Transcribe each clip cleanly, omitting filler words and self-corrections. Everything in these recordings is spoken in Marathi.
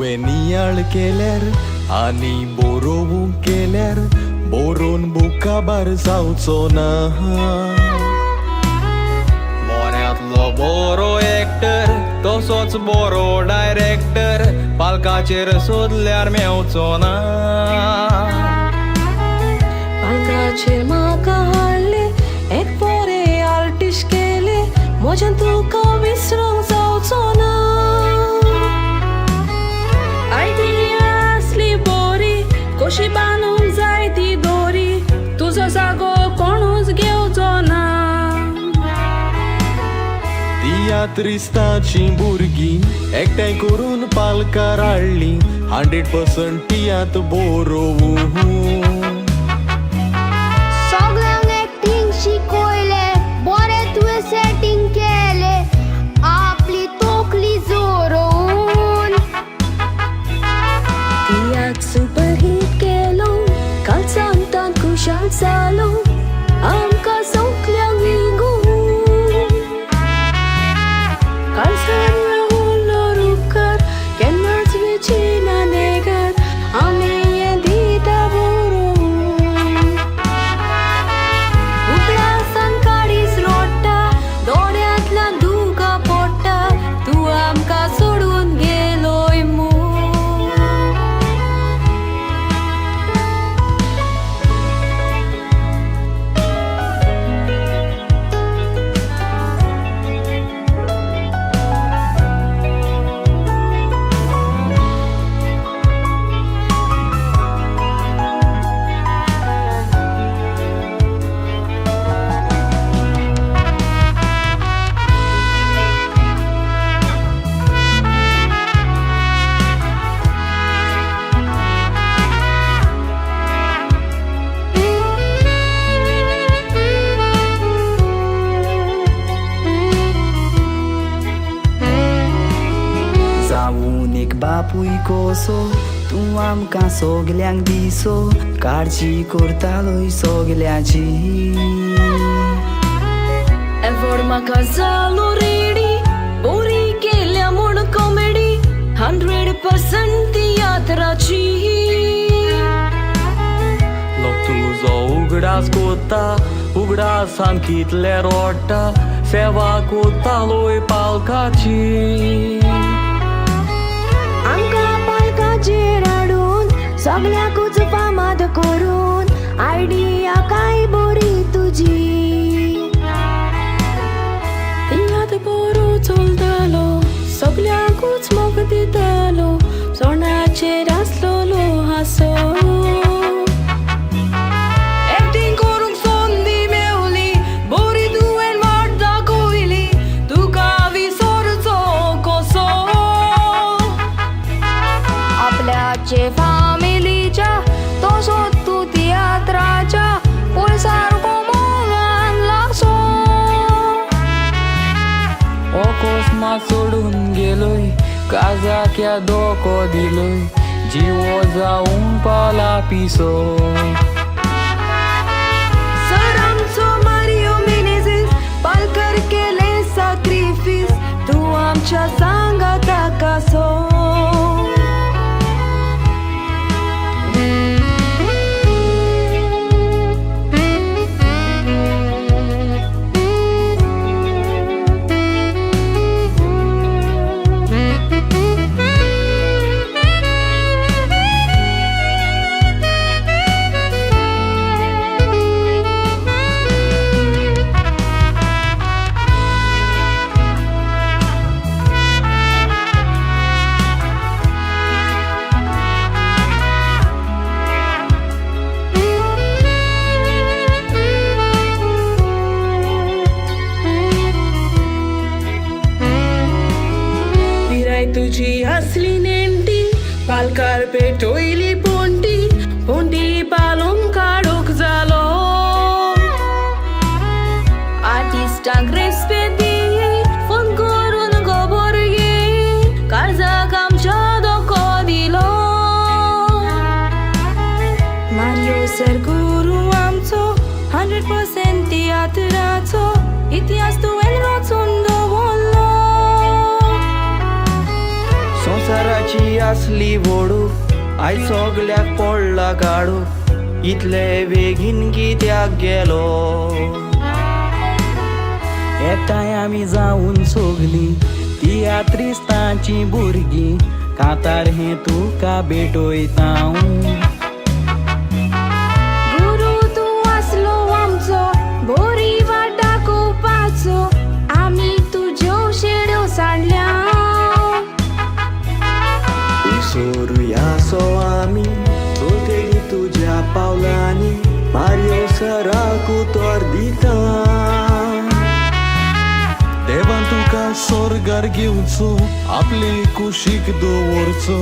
तुवें नियाळ केल्यार आनी बरोवंक केल्यार बरोवन बुका भार जावचो ना बऱ्यांतलो बरो एक्टर तसोच बरो डायरेक्टर पालकाचेर सोदल्यार मेवचो ना पालकाचेर म्हाका हाडले एक बरे आर्टिस्ट केले म्हज्यान तुका विसरूंक जावचो ना आयडिया आसली बरी कशी बांदूंक जाय ती दोरी तुजो जागो कोणूच घेवचो ना तियात्रिस्तांची भुरगीं एकठांय करून पालकार हाडलीं 100% तियात्र बरोवूं सगळ्यांक एक्टिंग शिकयले बरे तुवें सेटिंग केले आपली तोकली जोरोवन तियात्र सुपरहिट केलो काल सांगता खुशाल जालो आमकां सगळ्यांक विंगून काल सगळ्या उरलो उपकार केन्नाच विचिना नेगार आमी हें दिता बरोवन उगडासान काडीस रोडटा दोळ्यांतल्यान दुकां पडटा तूं आमकां सोडून गेलोय म्हूण जावून एक बापूय कोसो तूं आमकां सगल्यांक दिसो काळजी करतालोय सगल्याची एफोर्ड म्हाका जालो रेडी बरी केल्या म्हूण कॉमेडी 100% तियात्राची लोक तुजो उगडास कोत्ता उगडासान कितले रोडटा सेवा कोत्तालोय पालकाची आमकां पालकाचेर हाडून सगळ्याकूच फामाद करून आयडिया काय बरी तुजी तियात्र बरो चलतालो सगळ्यांकूच मोग दितालो सोणाचेर आसलोलो हांसो एक्टिंग करूंक संदी मेवली बरी तुवें वाट दाखयली तुका विसरचो कसो आपल्याचे फामिलीच्या तसोच तूं तियात्राच्या पयसारको मोगान लागसो अकस्मात सोडून गेलोय काजाक या धोको दिलोय जिवो जावूंक पावला पिसो सर आमचो मारियो मेनेझीस पालकार केले सॅक्रिफीस तूं आमच्या सांगात आकासो तुझी असली नेमटी पालकार पेटोयली पोंटी पोंटी पालून काडूक जालो आर्टिस्टांक रेस्पेक्ट दी फोन करून खबर घे काळजाक आमच्या धोको दिलो मारियो सर गुरू आमचो 100% तियात्राचो इतिहास तुवें रचून दवरलो संसाराची आस असली व्हडू आय सगल्याक पडला काडू इतले बेगीन कित्याक गेलो एकठांय आमी जावन सोगली तियात्रिस्तांची भुरगीं कांतार हें तुका भेटोयता गुरू तूं आसलो आमचो बोरी वाट दाखोवपाचो आमी तुज्यो शेड्यो सांडल्या सोरुया सो आमी चलतेली तुज्या पावलांनी मारयो सराक उतर दिता देवान तुका स्वर्गार घेवचो आपले कुशीक दवरचो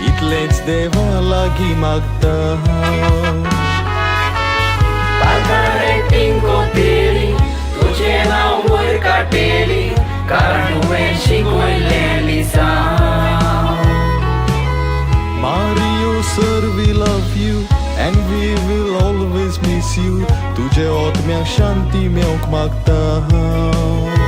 इतलेंच देवा लागीं मागता तुजें नांव वयर काटेली कारण तुवें शिकयलें लिसांव Mario sir, we love you and we will always miss you. तुझे आत्म्याक शांती मेवंक मागता